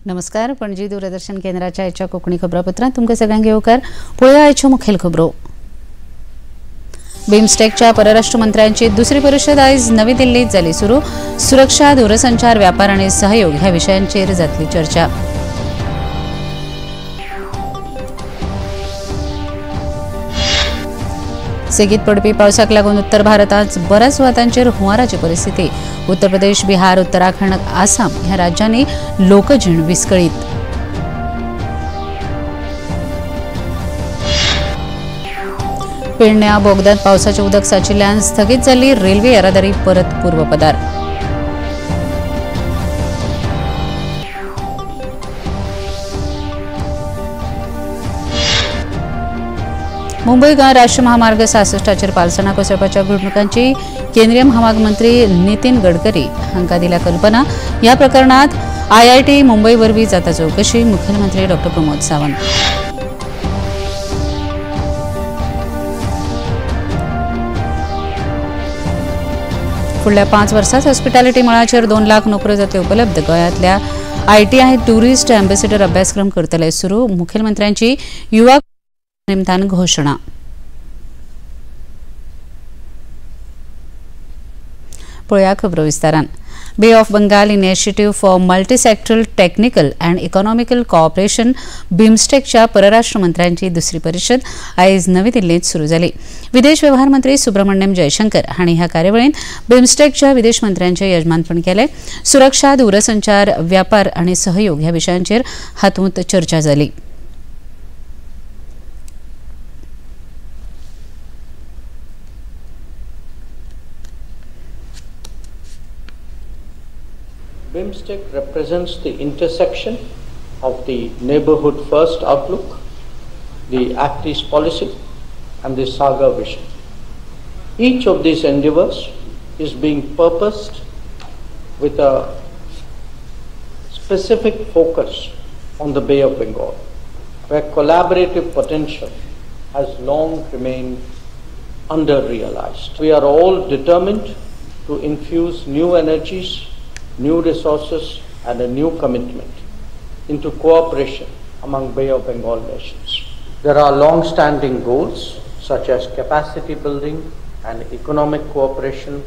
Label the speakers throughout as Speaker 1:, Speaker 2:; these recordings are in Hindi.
Speaker 1: नमस्कार. पणजी दूरदर्शन केंद्राच्या आजच्या कोकणी खबरापत्रात तुमकां सगळ्यांक येवकार. पळोवया आयच्यो मुखेल खबरो. बिमस्टेकच्या परराष्ट्र मंत्र्यांची दुसरी परिषद आयज नवी दिल्लीत जाली सुरू. सुरक्षा, दूरसंचार, व्यापार आणि सहयोग ह्या विशयांचेर जातली चर्चा. सेगीत पडपी पावसाक लागून उत्तर भारतात बऱ्याच सुवातांचेर हुंवाराची परिस्थिती. उत्तर प्रदेश, बिहार, उत्तराखंड, आसाम ह्या राज्यांनी लोकजीण विस्कळीत. पेडण्या बोगद्यांत पावसाचे उदक साचिल्ल्यान स्थगीत जाल्ली रेल्वे येरादारी परत पूर्वपदार. मुंबई गोंय राष्ट्रीय महामार्ग 66 पालसणा कोसळपाच्या घडणुकांची केंद्रीय महामार्ग मंत्री नितीन गडकरी हांका दिल्या कल्पना. ह्या प्रकरणात IIT मुंबई वरवीं जाता चौकशी. मुखेलमंत्री डॉ. प्रमोद सावंत. फुडल्या 5 वर्सांत हॉस्पिटॅलिटी मळाचेर 2 लाख नोकऱ्यो जातल्यो उपलब्ध. गोंयांतल्या ITI टुरिस्ट एम्बेसिडर अभ्यासक्रम करतले सुरू. मुखेलमंत्र्यांची युवा निमतान घोषणा. पळया खबरो विस्तारान. Bay of Bengal initiative for multi sectoral technical and economical cooperation बिमस्टेकच्या परराष्ट्र मंत्र्यांची दुसरी परिषद आयज नवी दिल्लीत सुरू जाली. विदेश व्यवहार मंत्री सुब्रमण्यम जयशंकर हांणी ह्या कार्यावळींत बिमस्टेकच्या विदेश मंत्र्यांचे यजमानपण केले. सुरक्षा, दूरसंचार, व्यापार आणि सहयोग ह्या विशयांचेर हातूंत चर्चा जाली.
Speaker 2: BIMSTEC represents the intersection of the neighborhood first outlook, the Act East policy and the Saga vision. Each of these endeavors is being purposed with a specific focus on the Bay of Bengal, where collaborative potential has long remained under-realized. We are all determined to infuse new energies, new resources and a new commitment into cooperation among Bay of Bengal nations. There are long-standing goals such as capacity building and economic cooperation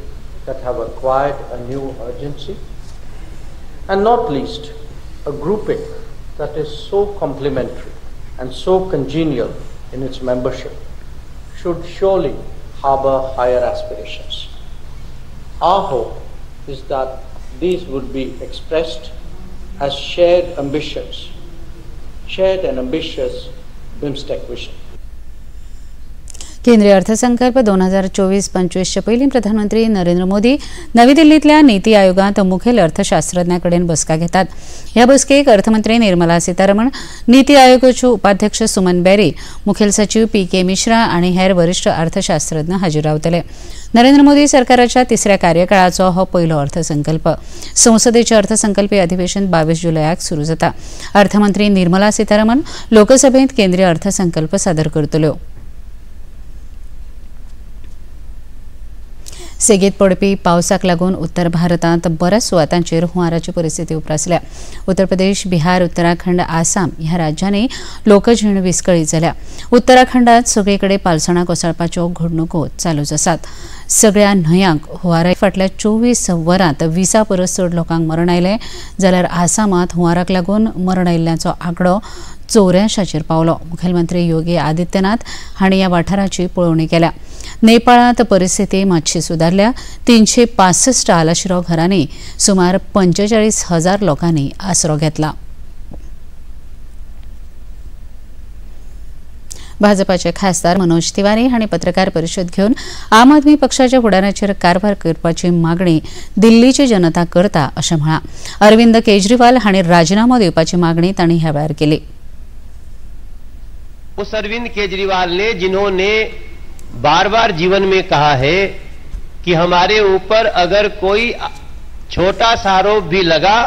Speaker 2: that have acquired a new urgency, and not least a grouping that is so complementary and so congenial in its membership should surely harbor higher aspirations. Our hope is that these would be expressed as shared and ambitious BIMSTEC vision.
Speaker 1: केंद्रीय अर्थसंकल्प 2024-25 पयलीं प्रधानमंत्री नरेंद्र मोदी नवी दिल्लीतल्या नीती आयोगात मुखेल अर्थशास्त्रज्ञांकडेन बसका घेतात. ह्या बसकेक अर्थमंत्री निर्मला सीतारमण, नीती आयोगाच्यो उपाध्यक्ष सुमन बेरी, मुखेल सचिव PK मिश्रा आणि हेर वरिष्ठ अर्थशास्त्रज्ञ हाजीर रावतले. नरेंद्र मोदी सरकाराच्या तिसऱ्या कार्यकाळाचो हो पयलो अर्थसंकल्प. संसदेचें अर्थसंकल्पीय अधिवेशन 22 जुलयाक सुरू जाता. अर्थमंत्री निर्मला सीतारमण लोकसभेत केंद्रीय अर्थसंकल्प सादर करतल्यो. सेगीत पडपी पावसाक लागून उत्तर भारतात बऱ्याच सुवातांचेर हुंवाराची परिस्थिती उप्रासल्या. उत्तर प्रदेश, बिहार, उत्तराखंड, आसाम ह्या राज्यांनी लोकजीण विस्कळीत जाल्या. उत्तराखंडात सगळीकडे पालसणा कोसळपाच्यो घडणुको चालूच आसात. सगळ्या न्हंयांक हुंवारा फाटल्या 24 वरांत 20 परस चड लोकांक मरण आयलें, जाल्यार आसामात हुंवाराक लागून मरण आयिल्ल्यांचो आंकडो 84 पावलो. मुखेलमंत्री योगी आदित्यनाथ हांणी ह्या वाठाराची पळोवणी केल्या. नेपाळांत परिस्थिती मातशी सुदारल्या. 365 आलाशिरो घरांनी सुमार 45,000 लोकांनी आसरो घेतला. भाजपाचे खासदार मनोज तिवारी हांणी पत्रकार परिशद घेवन आम आदमी पक्षाच्या फुडाऱ्याचेर कारभार करपाची मागणी दिल्लीची जनता करता अशें म्हळां. अरविंद केजरीवाल हांणी राजीनामो दिवपाची मागणी तांणी ह्या वेळार केली.
Speaker 3: उस अरविंद केजरीवाल ने जिन्होंने बार बार जीवन में कहा है कि हमारे ऊपर अगर कोई छोटा सा आरोप भी लगा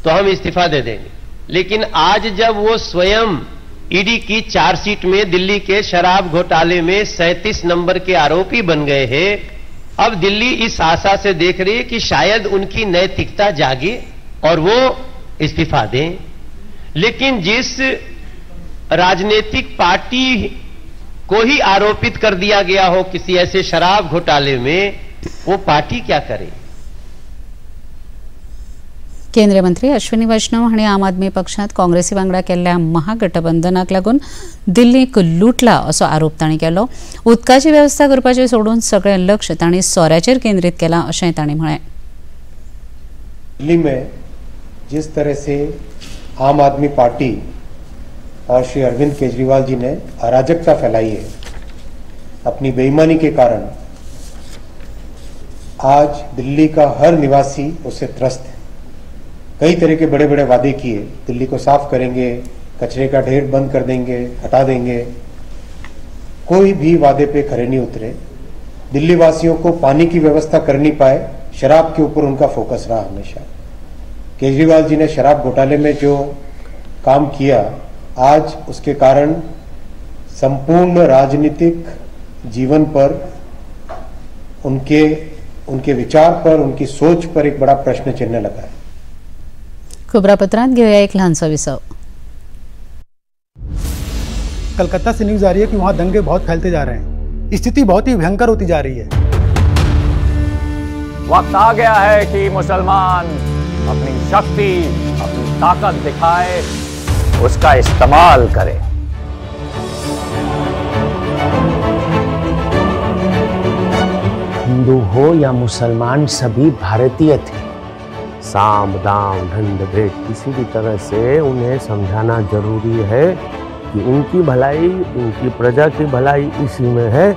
Speaker 3: तो हम इस्तीफा दे देंगे, लेकिन आज जब वो स्वयं ईडी की चार्जशीट में दिल्ली के शराब घोटाले में 37 नंबर के आरोपी बन गए हैं। अब दिल्ली इस आशा से देख रही है कि शायद उनकी नैतिकता जागे और वो इस्तीफा दें। लेकिन जिस राजनीतिक पार्टी को ही आरोपित कर दिया गया हो किसी ऐसे शराब घोटाले में, वो पार्टी क्या करे?
Speaker 1: केंद्रीय मंत्री अश्विनी वैष्णव हांणी आम आदमी पक्षात काँग्रेसी वांगडा केल्ल्या महागठबंधनाक लागून दिल्लीक लुटला असो आरोप तांणी केलो। उदकाची वेवस्था करपाचे सोडून सगळें लक्ष तांणी सोऱ्याचेर केंद्रीत केलां अशेंय तांणी म्हळें।
Speaker 4: दिल्ली में जिस तरह से आम आदमी पार्टी और श्री अरविंद केजरीवाल जी ने अराजकता फैलाई है, अपनी बेईमानी के कारण आज दिल्ली का हर निवासी उससे त्रस्त है। कई तरह के बड़े बड़े वादे किए, दिल्ली को साफ करेंगे, कचरे का ढेर बंद कर देंगे, हटा देंगे, कोई भी वादे पे खरे नहीं उतरे। दिल्ली वासियों को पानी की व्यवस्था कर नहीं पाए, शराब के ऊपर उनका फोकस रहा हमेशा। केजरीवाल जी ने शराब घोटाले में जो काम किया, आज उसके कारण संपूर्ण राजनीतिक जीवन पर, उनके विचार पर, उनकी सोच पर एक बड़ा प्रश्न चिन्ह लगा है।
Speaker 1: खबरापत्रांत घेऊया एक लहानसा विसव।
Speaker 5: कलकत्ता से न्यूज आ रही है कि वहां दंगे बहुत फैलते जा रहे हैं, स्थिति बहुत ही भयंकर होती जा रही है।
Speaker 6: वक्त आ गया है कि मुसलमान अपनी शक्ति, अपनी ताकत दिखाए, उसका इस्तेमाल करे।
Speaker 7: हिंदू हो या मुसलमान, सभी भारतीय थे। साम दाम दंड भेद किसी भी तरह से उन्हें समझाना जरूरी है कि उनकी भलाई, उनकी प्रजा की भलाई इसी में है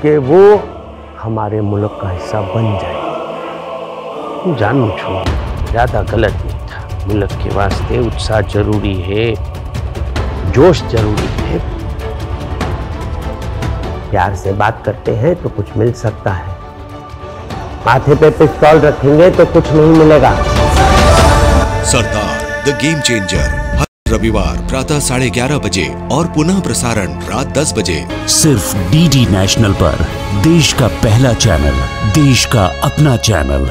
Speaker 7: कि वो हमारे मुल्क का हिस्सा बन जाए। जानबूझ ज़्यादा गलत नहीं था। मुल्क के वास्ते उत्साह जरूरी है, जोश जरूरी है। प्यार से बात करते हैं तो कुछ मिल सकता है, माथे पे पिस्तौल रखेंगे तो कुछ नहीं मिलेगा।
Speaker 8: सरदार द गेम चेंजर, हर रविवार प्रातः 11:30 बजे और पुनः प्रसारण रात 10 बजे,
Speaker 9: सिर्फ डीडी नेशनल पर। देश का पहला चैनल, देश का अपना चैनल।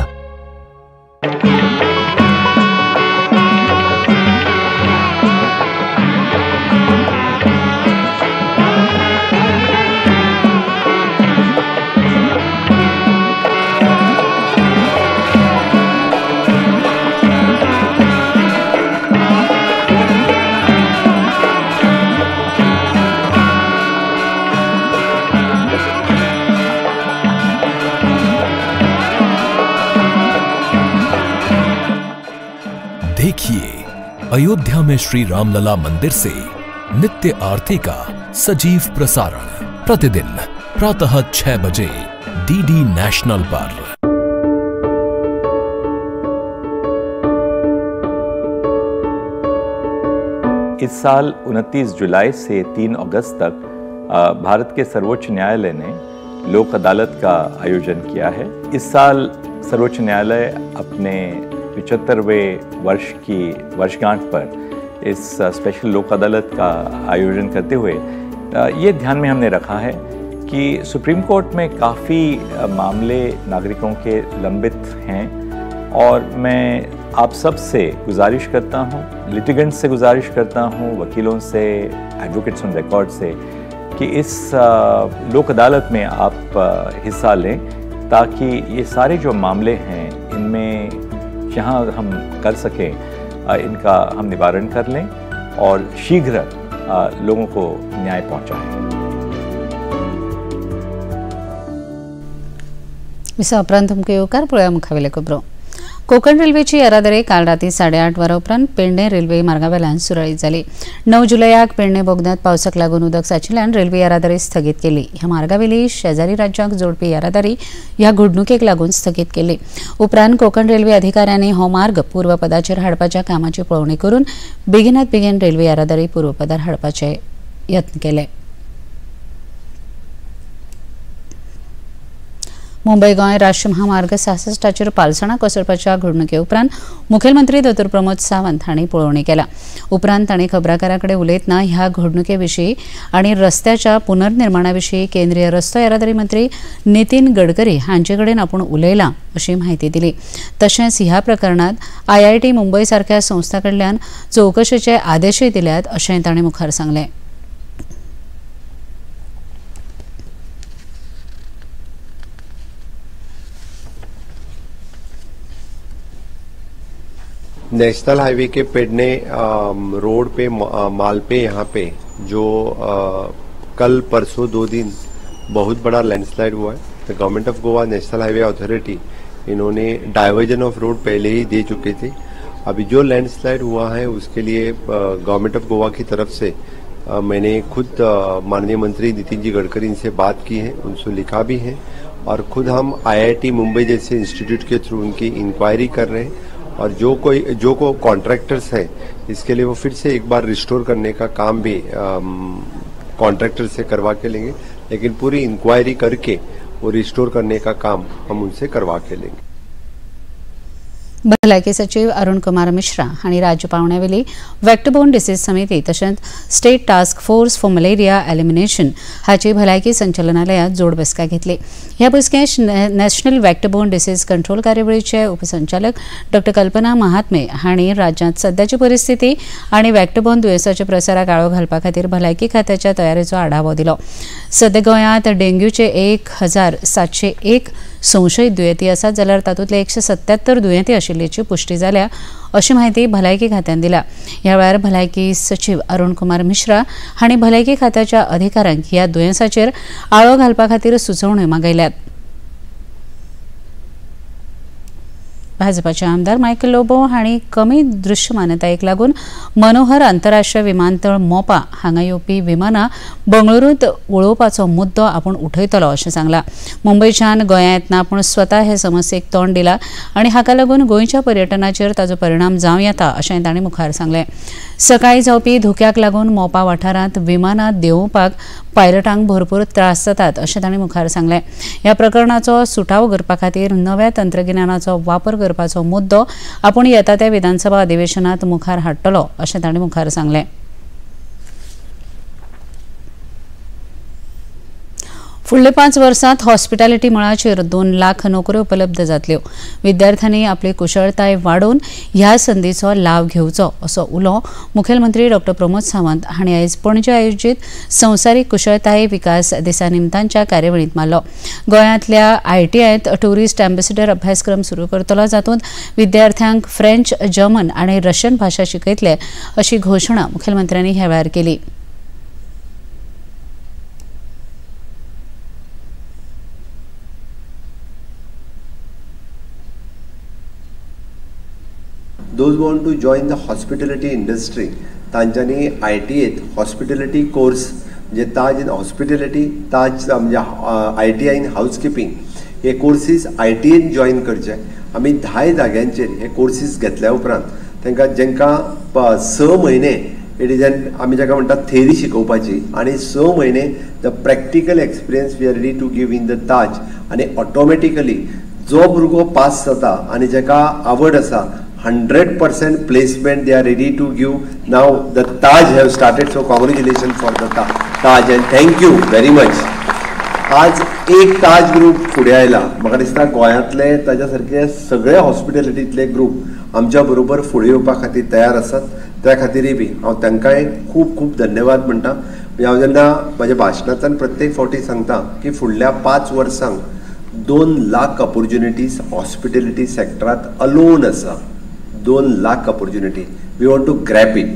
Speaker 10: देखिए अयोध्या में श्री रामलला मंदिर से नित्य आरती का सजीव प्रसारण प्रतिदिन प्रातः 6 बजे डीडी नेशनल पर।
Speaker 6: इस साल 29 जुलाई से 3 अगस्त तक भारत के सर्वोच्च न्यायालय ने लोक अदालत का आयोजन किया है। इस साल सर्वोच्च न्यायालय अपने 75वें वर्ष की वर्षगांठ पर इस स्पेशल लोक अदालत का आयोजन करते हुए ये ध्यान में हमने रखा है कि सुप्रीम कोर्ट में काफ़ी मामले नागरिकों के लंबित हैं और मैं आप सब से गुजारिश करता हूँ, लिटिगेंट से गुजारिश करता हूँ, वकीलों से, एडवोकेट्स ऑन रिकॉर्ड से, कि इस लोक अदालत में आप हिस्सा लें ताकि ये सारे जो मामले हैं इनमें जहाँ हम कर सकें इनका हम निवारण कर लें और शीघ्र लोगों को न्याय पहुँचाएं।
Speaker 1: विसा उपरांत तुमकां येवकार पळोवया मुखावेले खबरो। कोकण रेल्वेची येरादारी काल राती 8:30 वरां उपरांत पेडणे रेल्वे मार्गावेल्यान सुरळीत जाली। 9 जुलयाक पेडणे बोगद्यांत पावसाक लागून उदक साचिल्ल्यान रेल्वे येरादारी स्थगीत केली। ह्या मार्गावेली शेजारी राज्यांक जोडपी येरादारी ह्या घडणुकेक लागून स्थगीत केली। उपरांत कोकण रेल्वे अधिकाऱ्यांनी हो मार्ग पूर्वपदाचेर हाडपाच्या कामाची पळोवणी करून बेगिनात बेगीन रेल्वे येरादारी पूर्वपदार हाडपाचे यत्न केले। मुंबई गोंय राष्ट्रीय महामार्ग 66 पालसणा कोसळपाच्या घडणुके उपरांत मुखेलमंत्री दोतोर प्रमोद सावंत हांणी पळोवणी केला. उपरांत तांणी खबराकारांकडे उलयतना ह्या घडणुके आनी रस्त्याच्या पुनर्निर्माणाविशीं केंद्रीय रस्तो येरादारी मंत्री नितीन गडकरी हांचे कडेन आपूण उलयलां अशी माहिती दिली. तशेंच ह्या प्रकरणात IIT मुंबय सारख्या संस्था कडल्यान चवकशेचे आदेशय दिल्यात अशें तांणी मुखार सांगलें.
Speaker 11: नेशनल हाईवे के पेडने रोड पे मालपे यहाँ पे जो कल परसों 2 दिन बहुत बड़ा लैंडस्लाइड हुआ है. The government of Goa national highway authority इन्होंने डाइवर्जन ऑफ रोड पहले ही दे चुके थे. अभी जो लैंडस्लाइड हुआ है उसके लिए गवर्नमेंट ऑफ गोवा की तरफ से मैंने खुद माननीय मंत्री नितिन जी गडकरी से बात की है, उनसे लिखा भी है और खुद हम IIT मुंबई जैसे इंस्टीट्यूट के थ्रू उनकी इंक्वायरी कर रहे हैं और जो कॉन्ट्रैक्टर्स हैं इसके लिए वो फिर से एक बार रिस्टोर करने का काम भी कॉन्ट्रैक्टर से करवा के लेंगे, लेकिन पूरी इंक्वायरी करके वो रिस्टोर करने का काम हम उनसे करवा के लेंगे.
Speaker 1: भलायकी सचिव अरुण कुमार मिश्रा हांणी राज्य पावण्यावेली वॅक्टरबोर्न डिसीज समिती तशेंच state task force for malaria elimination हाची भलायकी संचालनालयात जोड बसका घेतली. ह्या बसकेत नॅशनल वॅक्टरबोर्न डिसीज कंट्रोल कार्यावळीचे उपसंचालक डॉ. कल्पना महात्मे हांणी राज्यांत सध्याची परिस्थिती आनी वॅक्टरबोर्न दुयेंसाच्या प्रसाराक आळो घालपा खातीर भलायकी खात्याच्या तयारेचो आढावो दिलो. सध्या गोंयांत डेंग्यूचे 1701 संशयित दुयेंती आसात जाल्यार तातूंतले 177 दुयेंती आशिल्ल्याची पुष्टी जाल्या अशी माहिती भलायकी खात्यान दिल्या. ह्या वेळार भलायकी सचिव अरुण कुमार मिश्रा हांणी भलायकी खात्याच्या अधिकाऱ्यांक ह्या दुयेंसाचेर आळो घालपा खातीर सुचोवण्यो मागयल्यात. भाजपाचे आमदार मायकल लोबो हांणी कमी दृश्यमानतायेक लागून मनोहर आंतरराष्ट्रीय विमानतळ मोपा हांगा येवपी विमानां बंगळुरूंत वळोवपाचो मुद्दो आपूण उठयतलो अशें सांगलां. मुंबयच्यान गोंयांत येतना आपूण स्वता हे समस्येक तोंड दिलां आनी हाका लागून गोंयच्या पर्यटनाचेर ताचो परिणाम जावं येता अशें तांणी मुखार सांगलें. सकाळीं जावपी धुक्याक लागून मोपा वाठारांत विमानां देंवोवपाक पायलटांक भरपूर त्रास जातात अशें तांणी मुखार सांगलें. ह्या प्रकरणाचो सुटावो करपा खातीर नव्या तंत्रगिन्यानाचो वापर करपाचो मुद्दो आपूण येता त्या विधानसभा अधिवेशनात मुखार हाडटलो अशें तांणी मुखार सांगलें. फुडल्या 5 वर्सांत हॉस्पिटॅलिटी मळाचेर 2 लाख नोकऱ्यो उपलब्ध जातल्यो. विद्यार्थ्यांनी आपली कुशळटाय वाडोवन ह्या संदीचो लाव घेवचो असो उलो मुखेलमंत्री डॉ. प्रमोद सावंत हांणी आयज पणजे आयोजीत संवसारीक कुशळटाय विकास दिसा निमतानच्या कार्यावळींत मारलो. गोंयांतल्या ITIंत टुरिस्ट एम्बेसिडर अभ्यासक्रम सुरू करतलो जातूंत विद्यार्थ्यांक फ्रेंच, जर्मन आनी रशियन भाशा शिकयतले अशी घोशणा मुखेलमंत्र्यांनी ह्या वेळार केली.
Speaker 11: Those who want to join the hospitality industry, तांच्यांनी ITIंत हॉस्पिटॅलिटी कोर्स जे Taj in hospitality, Taj ITI in housekeeping हे कोर्सीस ITIंत जॉइन करचे. आमी 10 जाग्यांचेर हे कोर्सीस घेतल्या उपरांत जेंकां 6 म्हयने इट इज आमी जाका म्हणटात थेरी शिकोवपाची आनी 6 म्हयने the practical experience we are ready to give in the Taj आनी ऑटोमॅटिकली जो भुरगो पास जाता आनी जाका आवड आसा 100% placement they are ready to give. Now the Taj have started, so congratulations for the Taj and thank you very much. आज एक ताज ग्रुप फुडें आयला. म्हाका दिसता गोंयांतले ताच्या सारके सगळे हॉस्पिटॅलिटींतले ग्रुप आमच्या बरोबर फुडें येवपा खातीर तयार आसात. त्या खातीरय बी हांव तांकांय खूब खूब धन्यवाद म्हणटा. हांव जेन्ना म्हाज्या भाशणांतल्यान प्रत्येक फावटी सांगता की फुडल्या 5 वर्सांक 2 लाख ऑपॉर्च्युनिटीज हॉस्पिटॅलिटी सेक्टरांत अलोन आसा. 2 lakh opportunity we want to grab it.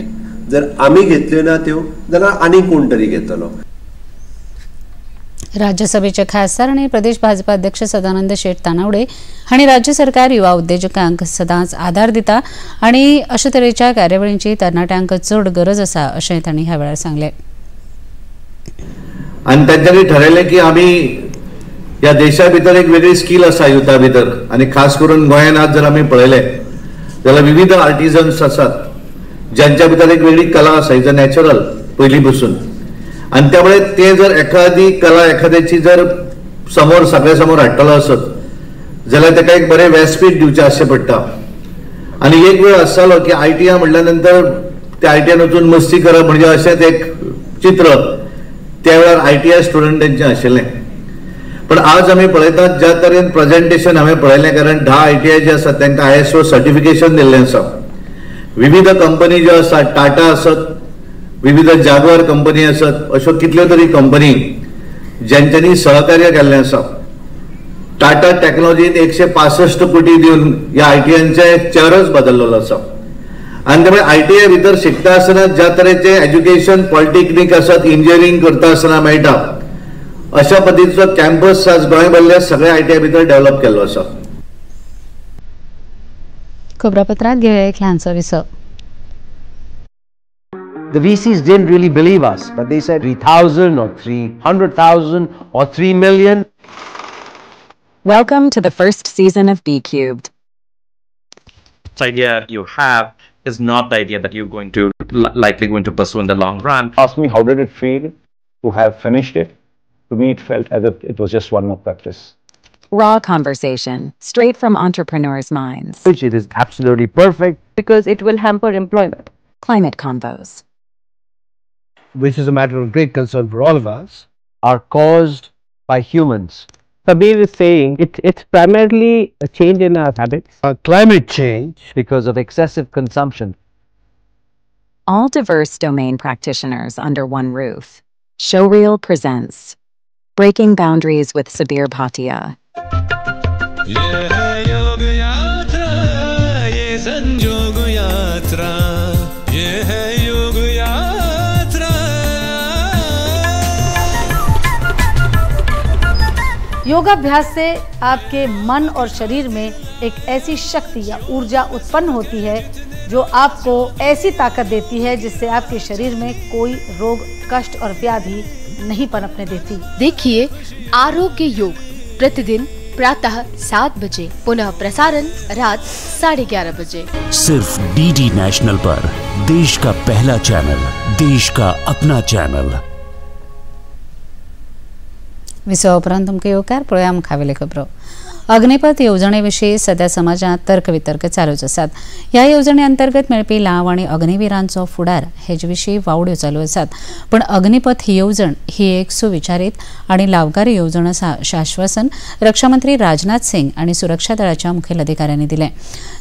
Speaker 11: जर आमी घेतल्यो ना त्यो जाल्यार आनी कोण तरी घेतलो.
Speaker 1: राज्यसभेचे खासदार आनी प्रदेश भाजपा अध्यक्ष सदानंद शेट तानावडे हांणी राज्य सरकार युवा उद्योजकांक सदांच आदार दिता आनी अशा तरेच्या कार्यावळींची तरणाट्यांक चड गरज आसा अशें तांणी ह्या वेळार सांगलें.
Speaker 12: आनी तांच्यांनी ठरयलें की आमी ह्या देशा भितर एक वेगळी स्कील आसा युथा भितर आनी खास करून गोंयांत आज जर आमी पळयलें जाल्यार विविध आर्टिजन्स आसात ज्यांच्या भितर एक वेगळी कला आसा. इज अ नॅचरल पयलीं पासून आनी त्यामुळे ते जर एखादी कला एखाद्याची जर समोर सगळ्या समोर हाडटलो आसत जाल्यार ताका एक बरें व्यासपीठ दिवचें आसचें पडटा. आनी एक वेळ आसतालो की ITI म्हटल्या नंतर त्या ITIन वचून मस्ती करप म्हणजे अशेंच एक चित्र त्या वेळार ITI स्टुडंटांचें आशिल्लें. पण आज आमी पळयतात ज्या तरेन प्रेजेंटेशन हांवें पळयलें, कारण 10 ITI जे आसात तांकां ISO सर्टिफिकेशन दिल्लें आसा. विविध कंपनी ज्यो आसात, टाटा आसत, विविध जागवार कंपनी आसत, अश्यो कितल्यो तरी कंपनी ज्यांच्यांनी सहकार्य केल्लें आसा. टाटा टेक्नॉलॉजीन 165 कोटी दिवन ह्या ITIचे चेहरोच बदललेलो आसा. आनी त्यामुळे ITI भितर शिकता आसतना ज्या तरेचे एज्युकेशन पॉलिटेक्निक आसात, इंजिनियरिंग करता आसतना मेळटा, अशा पद्दतीचो कॅम्पस आज गोंय भरल्या सगळ्या ITI भितर डेव्हलप केल्लो आसा.
Speaker 1: खबरापत्रांत घेऊया एक ल्हानसो विसव.
Speaker 3: The VCs didn't really believe us, but they said 3,000 or 300,000 or 3 million.
Speaker 13: Welcome to the first season of B Cubed.
Speaker 14: This idea you have is not the idea that you're going to likely going to pursue in the long run.
Speaker 15: Ask me how did it feel to have finished it. To me, it felt as if it was just one more practice.
Speaker 13: Raw conversation, straight from entrepreneurs' minds.
Speaker 3: It is absolutely perfect
Speaker 13: Because it will hamper employment. Climate convos,
Speaker 3: which is a matter of great concern for all of us, are caused by humans. Kabir is saying it's primarily a change in our habits, a climate change because of excessive consumption.
Speaker 13: all diverse domain practitioners under one roof. Showreel presents Breaking Boundaries with Sabir Bhatia.
Speaker 16: योगाभ्यास से आपके मन और शरीर में एक ऐसी शक्ति या ऊर्जा उत्पन्न होती है जो आपको ऐसी ताकत देती है जिससे आपके शरीर में कोई रोग, कष्ट और व्याधि नहीं पनपने देती।
Speaker 17: देखिए आरोग्य योग प्रतिदिन प्रातः 7 बजे, पुनः प्रसारण रात 11:30 बजे,
Speaker 9: सिर्फ DD नेशनल पर। देश का पहला चैनल, देश का अपना चॅनल।
Speaker 1: विसवा उपरांत तुमकां येवकार पळोवया मुखावेल्यो खबरो। अग्निपथ येवजणेविशीं सध्या समाजात तर्कवितर्क चालूच आसात। ह्या येवजणे अंतर्गत मेळपी लाव आनी अग्निवीरांचो फुडार हेजे विशीं वावड्यो चालू आसात। पण अग्निपथ ही येवजण ही एक सुविचारीत आनी लावकारी येवजण आसा अशें आश्वासन रक्षा मंत्री राजनाथ सिंग आनी सुरक्षा दळाच्या मुखेल अधिकाऱ्यांनी दिलें।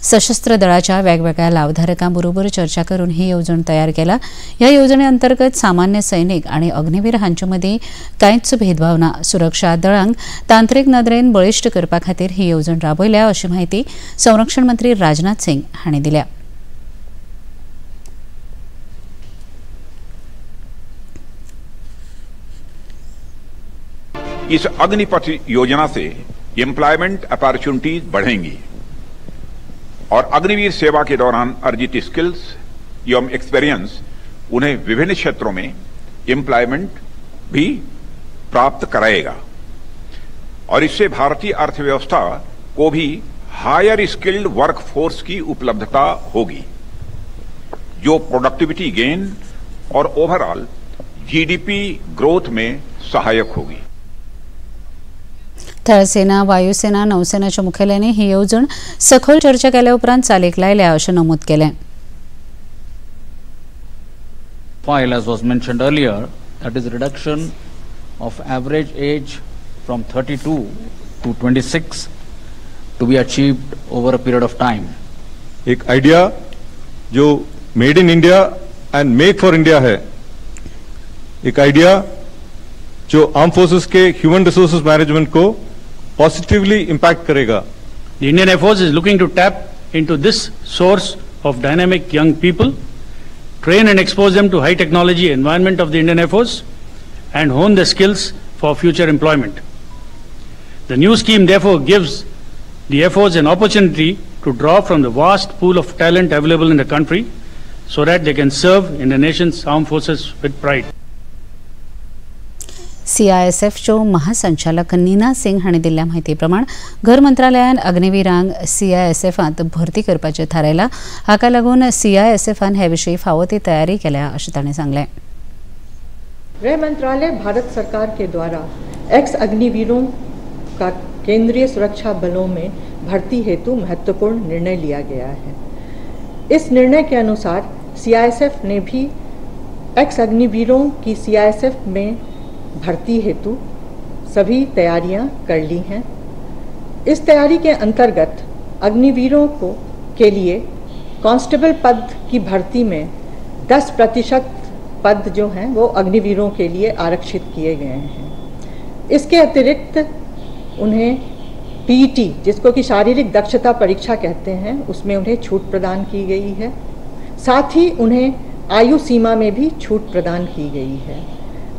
Speaker 1: सशस्त्र दळाच्या वेगवेगळ्या लावधारकां चर्चा करून ही येवजण तयार केला। ह्या येवजणे अंतर्गत सामान्य सैनिक आनी अग्निवीर हांचे मदीं कांयच भेदभाव ना। सुरक्षा दळांक तांत्रीक नदरेन बळिश्ट करपा खातीर ही येवजण राबयल्या अशी माहिती संरक्षण मंत्री राजनाथ सिंग हांणी दिल्या।
Speaker 18: इस अग्निपथ योजना से एम्प्लॉयमेंट अपॉर्चुनिटीज बढ़ेंगी और अग्निवीर सेवा के दौरान अर्जित स्किल्स एवं एक्सपीरियंस उन्हें विभिन्न क्षेत्रों में एम्प्लॉयमेंट भी प्राप्त कराएगा और इससे भारतीय अर्थव्यवस्था को भी हायर स्किल्ड वर्कफोर्स की उपलब्धता होगी जो प्रोडक्टिविटी गेन और ओवरऑल जीडीपी ग्रोथ में सहायक होगी।
Speaker 1: थळसेना, वायुसेना, नौसेनाच्या मुखेल्यांनी ही येवजण सखोल चर्चा केल्या उपरांत चालीक लायल्या अशें नमूद केलें।
Speaker 19: While as was mentioned earlier, that is reduction of average age from 32 to 26 to be achieved over a period of time.
Speaker 20: एक आइडिया जो made in India and make for India है, एक आइडिया जो आर्म फोर्सेस के ह्यूमन रिसोर्सेज मैनेजमेंट को पॉजिटिवली इंपैक्ट करेगा।
Speaker 21: The Indian Air Force is looking to tap into this source of dynamic young people, train and expose them to high technology environment of the Indian Air Force and hone their skills for future employment. The new scheme therefore gives the Air Force an opportunity to draw from the vast pool of talent available in the country so that they can serve in the nation's armed forces with pride.
Speaker 1: CISFच्यो महासंचालक नीना सिंग हांणी दिल्ल्या म्हायती प्रमाण घर मंत्रालयान अग्निवीरांक CISFांत भरती करपाचें थारायलां। हाका लागून CISFान हे विशीं फावो ती तयारी केल्या अशें ताणें सांगलें।
Speaker 22: गृह मंत्रालय भारत सरकार के द्वारा एक्स अग्निवीरों
Speaker 2: का केंद्रीय सुरक्षा बलों में भर्ती हेतु महत्वपूर्ण निर्णय लिया गया है। इस निर्णय के अनुसार CISF ने भी एक्स अग्निवीरों की CISF में भर्ती हेतु सभी तैयारियां कर ली हैं। इस तैयारी के अंतर्गत अग्निवीरों के लिए कांस्टेबल पद की भर्ती में 10% पद जो हैं वो अग्निवीरों के लिए आरक्षित किए गए हैं। इसके अतिरिक्त उन्हें PET, जिसको कि शारीरिक दक्षता परीक्षा कहते हैं, उसमें उन्हें छूट प्रदान की गई है। साथ ही उन्हें आयु सीमा में भी छूट प्रदान की गई है।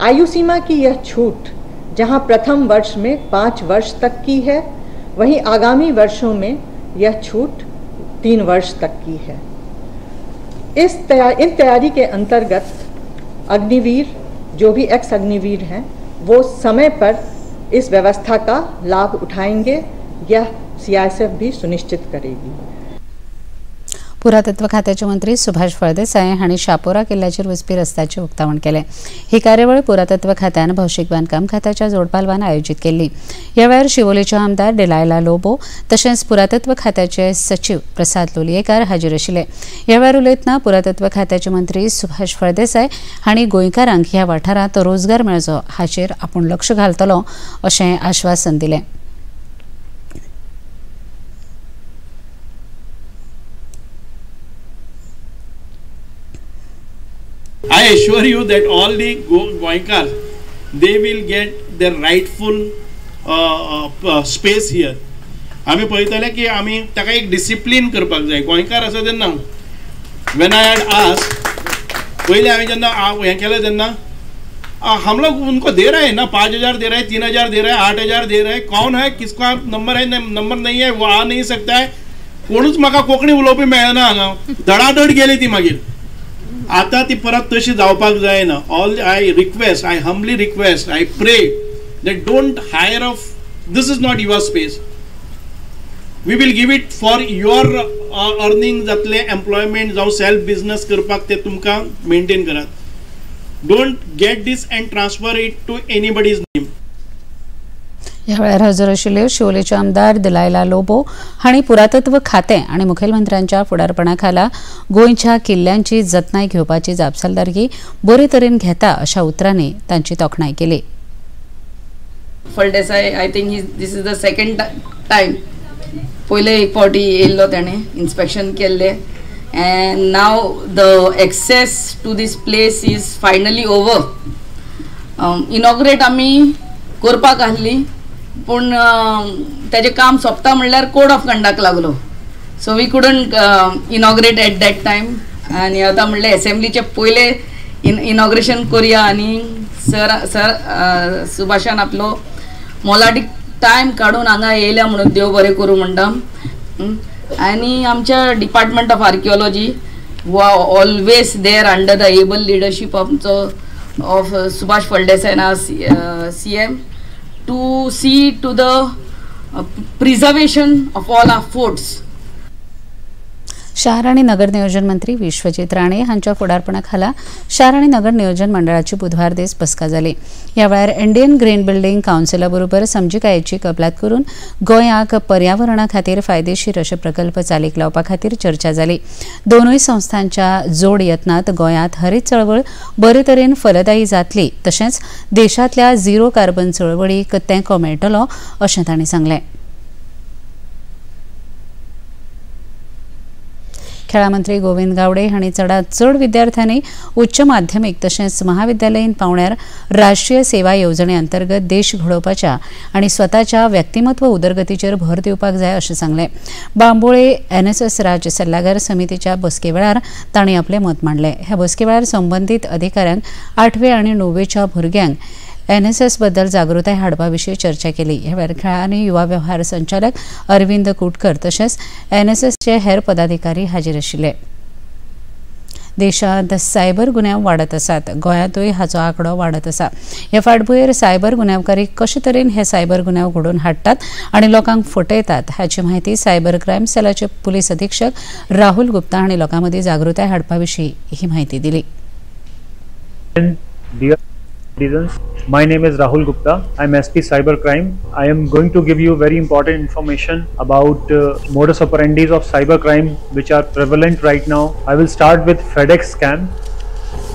Speaker 2: आयु सीमा की यह छूट जहां प्रथम वर्ष में 5 वर्ष तक की है, वहीं आगामी वर्षों में यह छूट 3 वर्ष तक की है। इन तैयारी के अंतर्गत अग्निवीर जो भी एक्स अग्निवीर हैं वो समय पर इस व्यवस्था का लाभ उठाएंगे, यह CISF भी सुनिश्चित करेगी।
Speaker 1: पुरातत्व खात्याचे मंत्री सुभाष फळदेसाय हांणी शापोरा किल्ल्याचेर वचपी रस्त्याचे उक्तावण केले। ही कार्यावळ पुरातत्व खात्यान भौशीक बांदकाम खात्याच्या जोडपालवान आयोजित केल्ली। ह्या वेळार शिवोलेचे आमदार डिलायला लोबो तशेंच पुरातत्व खात्याचे सचिव प्रसाद लोलयेकार हाजीर आशिल्ले। ह्या वेळार उलयतना पुरातत्व खात्याचे मंत्री सुभाष फळदेसाय हांणी गोंयकारांक ह्या वाठारांत रोजगार मेळचो हाचेर आपूण लक्ष घालतलो अशें आश्वासन दिलें।
Speaker 22: I assure you that all the Goinkars, they will get their rightful space here. आमी पळयतले की आमी ताका एक डिसिप्लिन करपाक जाय। गोंयकार आसा तेन्ना when I had asked, पहिले हांवें जेन्ना हें केलें तेन्ना हम लोग उनको दे रहे हैं ना, 5,000 दे रहे हैं, 3,000 दे रहे हैं, 8,000 दे रहे हैं। कौन है, किसका नंबर है, नंबर नहीं है, वो आ नहीं सकता है। कोणूच म्हाका कोंकणी उलोवपी मेळना हांगा। धडाधड गेली ती मागीर। आता ती परत तशी जावपाक जायना। All I request, I humbly request, I pray that don't hire of, this is not your space. We will give it for your earning, जातले employment जावं self business करपाक ते तुमकां maintain Karat. Don't get this and transfer it to anybody's name.
Speaker 1: ह्या वेळार हजर आशिल्ले शिवोलेचे आमदार दिलायला लोबो हांणी पुरातत्व खातें आनी मुखेलमंत्र्यांच्या फुडारपणा खाला गोंयच्या किल्ल्यांची जतनाय घेवपाची जापसालदारकी बरे तरेन घेता अशा उतरांनी तांची तोखणाय केली।
Speaker 23: Phaldesai, I think this is the second time. पयले एक फावटी येयल्लो ताणें, इन्स्पेक्शन केल्ले, and now the access to this place is finally over. Inaugurate आमी करपाक आसली, पूण तेजें काम सोंपता म्हणल्यार कोड ऑफ कंडक्ट लागलो, so we couldn't inaugurate at that time. आनी आतां म्हणलें एसेंब्लीचे पयले इनॉग्रेशन करुया, आनी सर सुभाषान आपलो मोलादीक टायम काडून हांगा येयल्या म्हणून देव बरें करूं म्हणटा। आनी आमच्या department of archaeology always there under the able leadership of Subhash Phaldesai CM to see to the preservation of all our forts.
Speaker 1: शार आणि नगर नियोजन मंत्री विश्वजीत राणे हांच्या फुडारपणाखाला शार आणि नगर नियोजन मंडळाची बुधवार दीस बसका जाली। ह्या वेळार इंडियन ग्रीन बिल्डिंग काउन्सिला बरोबर समजिकायेची कबलात करून गोंयाक पर्यावरणा खातीर फायदेशीर अशे प्रकल्प चालीक लावपा खातीर चर्चा जाली। दोनूय संस्थांच्या जोड यत्नांत गोंयांत हरीत चळवळ बरे तरेन फलदायी जातली, तशेंच देशांतल्या झिरो कार्बन चळवळीक तेंको मेळटलो अशें तांणी सांगलें। खेळा मंत्री गोविंद गावडे हांणी चडांत चड विद्यार्थ्यांनी उच्च माध्यमीक तशेंच महाविद्यालयीन पावण्यार राष्ट्रीय सेवा येवजणे अंतर्गत देश घडोवपाच्या आनी स्वताच्या व्यक्तिमत्व उदरगतीचेर भर दिवपाक जाय अशें सांगलें। बांबोळे NSS राज्य सल्लागार समितीच्या बसके वेळार तांणी आपलें मत मांडलें। ह्या बसके वेळार संबंदीत अधिकाऱ्यांक 8वे आनी 9वेच्या भुरग्यांक NSS बद्दल जागृताय हाडपा विशीं चर्चा केली। ह्या वेळार खेळा आनी युवा वेव्हार संचालक अरविंद कुटकर तशेंच NSSचे हेर पदाधिकारी हाजीर आशिल्ले। देशांत सायबर गुन्यांव वाडत आसात, गोंयांतूय हाचो आंकडो वाडत आसा। ह्या फाटभुंयेर सायबर गुन्यांवकारी कशे तरेन हे सायबर गुन्यांव घडोवन हाडटात आनी लोकांक फटयतात हाची माहिती सायबर क्रायम सेलाचे पुलीस अधीक्षक राहुल गुप्ता हांणी लोकां मदीं जागृताय हाडपा विशीं ही माहिती दिली।
Speaker 4: Citizens. My name is Rahul Gupta. I'm SP Cybercrime. I am going to give you very important information about modus operandi of cybercrime which are prevalent right now. I will start with FedEx scam,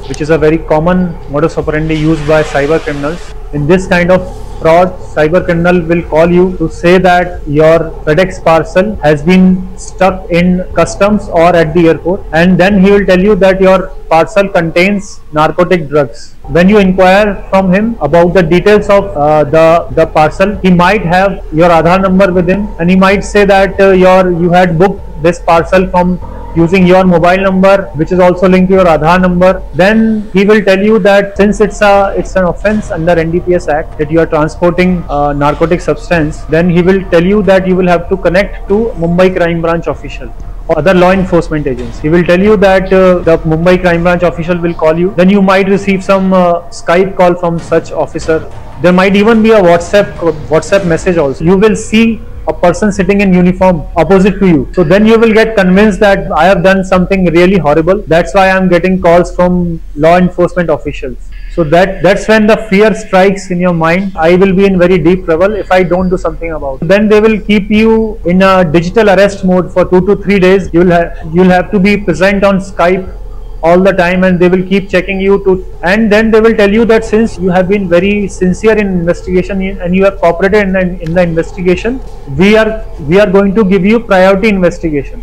Speaker 4: which is a very common modus operandi used by cyber criminals. In this kind of fraud, cyber criminal will call you to say that your FedEx parcel has been stuck in customs or at the airport, and then he will tell you that your parcel contains narcotic drugs. When you inquire from him about the details of the parcel, he might have your Aadhaar number with him, and he might say that you had booked this parcel from using your mobile number, which is also linked to your Aadhaar number. Then he will tell you that since it's an offence under NDPS Act that you are transporting narcotic substance, then he will tell you that you will have to connect to Mumbai Crime Branch official or other law enforcement agents. He will tell you that the Mumbai Crime Branch official will call you. Then you might receive some Skype call from such officer. There might even be a WhatsApp message also. You will see a person sitting in uniform opposite to you. So then you will get convinced that I have done something really horrible. That's why I am getting calls from law enforcement officials. So that's when the fear strikes in your mind. I will be in very deep trouble if I don't do something about it. Then they will keep you in a digital arrest mode for 2 to 3 days. You'll have to be present on Skype all the time, and they will keep checking you and then they will tell you that since you have been very sincere in investigation and you have cooperated in the investigation, we are going to give you priority investigation,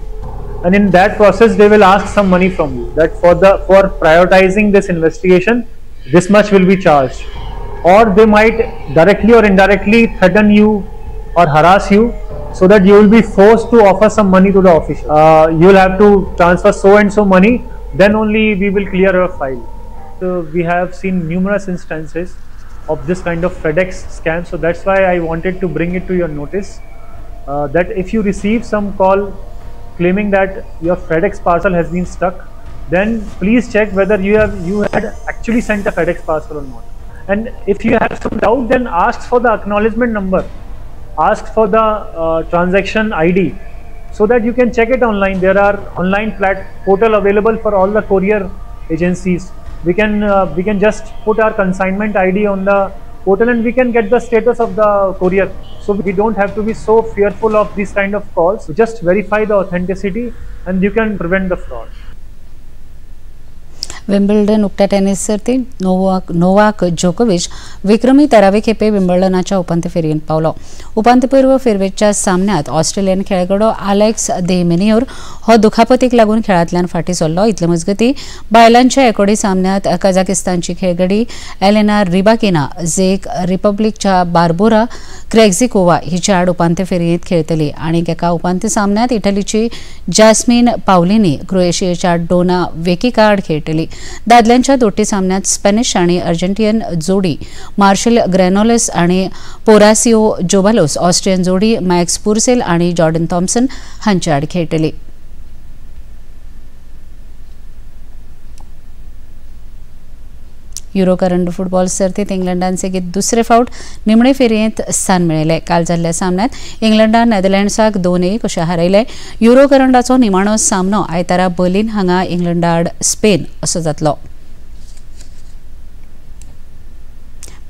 Speaker 4: and in that process they will ask some money from you, that for prioritizing this investigation this much will be charged. Or they might directly or indirectly threaten you or harass you so that you will be forced to offer some money to the official. You will have to transfer so and so money, then only we will clear your file. So we have seen numerous instances of this kind of FedEx scam. So that's why I wanted to bring it to your notice, that if you receive some call claiming that your FedEx parcel has been stuck, then please check whether you had actually sent a FedEx parcel or not. And if you have some doubt, then ask for the acknowledgement number, ask for the transaction ID, so that you can check it online. There are online portal available for all the courier agencies. We can just put our consignment ID on the portal and we can get the status of the courier. So we don't have to be so fearful of these kind of calls. Just verify the authenticity and you can prevent the fraud.
Speaker 1: Wimbledon उक्त्या टेनिस सर्तीत नोवाक जोकोविच विक्रमी 13वे खेपे विम्बल्डनाच्या उपांत्य फेरयेंत पावलो. उपांत्यपूर्व फेरयेच्या सामन्यात ऑस्ट्रेलियन खेळगडो आलेक्स दे मेनियर हो दुखापतीक लागून खेळांतल्यान फाटीं सरलो. इतले मजगतीं बायलांच्या एकोडी सामन्यात कझाकिस्तानची खेळगडी एलेना रिबाकिना झेक रिपब्लिकच्या बार्बोरा क्रेक्झिकोवा हिच्या आड उपांत्य फेरयेंत खेळटली. आनी एका उपांत्य सामन्यात इटलीची जॅस्मिन पावलिनी क्रोएशियाच्या डोना वेकिका आड खेळटली. दादल्यांच्या दोट्टी सामन्यात स्पॅनिश आणि अर्जेंटियन जोडी मार्शल ग्रॅनोलेस आणि पोरासिओ जोबालोस, ऑस्ट्रियन जोडी मॅक्स पुर्सेल आणि जॉर्डन थॉम्सन हांच्या आड खेळटली. युरो करंड फुटबॉल सर्तीत इंग्लंडान सेगीत दुसरे फावट निमणे फेरयेंत स्थान मेळयलें. काल जाल्ल्या सामन्यात इंग्लंडान नेदरलँड्साक 2-1 अशें हारयलें. युरो करंडाचो निमाणो सामनो आयतारा बर्लिन हांगा इंग्लंडा आड स्पेन असो जातलो.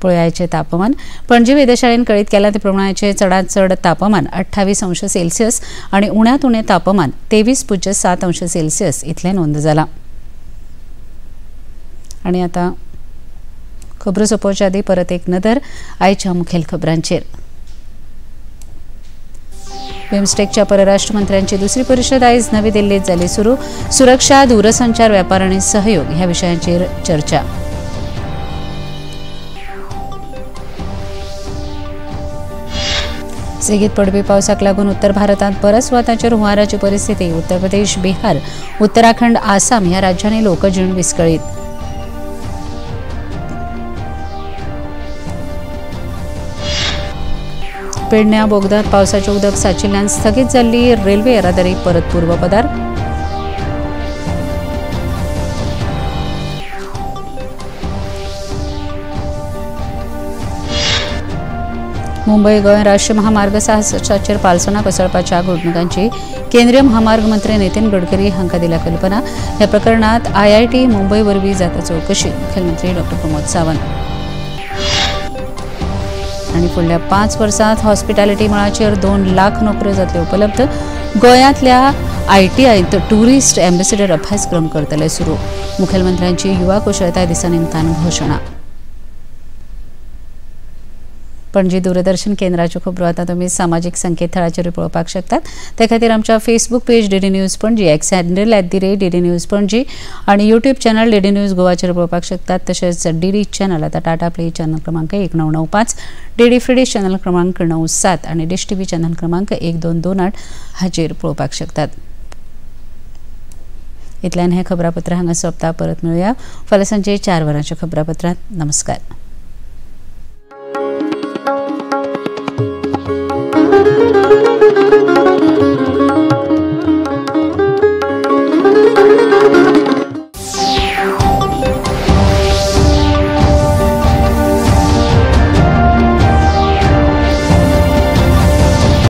Speaker 1: पळय आयचें तापमान. पणजी वेधशाळेन कळीत केला ते प्रमाणाचें चडांत चड तापमान 28 अंश सेल्सियस आनी उण्यांत उणें तापमान 23.7 अंश सेल्सियस इतलें नोंद जालां. आनी आतां खबरो सोंपोवचे आदीं परत एक नदर आयच्या मुखेल खबरांचेर. बिमस्टेकच्या परराष्ट्र मंत्र्यांची दुसरी परिशद आयज नवी दिल्लीत जाली सुरू. सुरक्षा, दूरसंचार, वेपार आनी सहयोग ह्या विशयांचेर चर्चा. सेगीत पडपी पावसाक लागून उत्तर भारतांत बऱ्याच सुवातांचेर हुंवाराची परिस्थिती. उत्तर प्रदेश, बिहार, उत्तराखंड, आसाम ह्या राज्यांनी लोकजीण विस्कळीत. पेडण्या बोगदांत पावसाचें उदक साचिल्ल्यान स्थगीत जाल्ली रेल्वे येरादारी परत पूर्वपदार. मुंबई गोंय राष्ट्रीय महामार्ग 66 पालसोना कोसळपाच्या घडणुकांची केंद्रीय महामार्ग मंत्री नितीन गडकरी हांका दिल्या कल्पना. ह्या प्रकरणात IIT मुंबय वरवीं जाता चवकशी. मुखेलमंत्री डॉ. प्रमोद सावंत. आनी फुडल्या 5 वर्सांत हॉस्पिटॅलिटी मळाचेर 2 लाख नोकऱ्यो जातल्यो उपलब्ध. गोंयांतल्या ITIंत टुरिस्ट एम्बेसेडर अभ्यासक्रम करतले सुरू. मुखेलमंत्र्यांची युवा कुशळताय दिसा निमतान घोषणा. पणजी दूरदर्शन केंद्राच्यो खबरो आतां तुमी सामाजीक संकेतथळाचेर पळोवपाक शकतात. ते खातीर आमच्या Facebook page DD news Panaji, x handle @DD news Panaji आनी यूट्यूब चॅनल DD न्यूज गोवाचेर पळोवपाक शकतात. तशेंच DD चॅनल आतां टाटा प्ले चॅनल क्रमांक 1995, DD फ्री डिश चॅनल क्रमांक 97 आनी डिश TV चॅनल क्रमांक 1228 हाचेर पळोवपाक शकतात. इतल्यान हें खबरापत्र हांगा सोंपता. परत मेळुया फाल्यां सांजे 4 वरांच्या खबरापत्रांत. नमस्कार.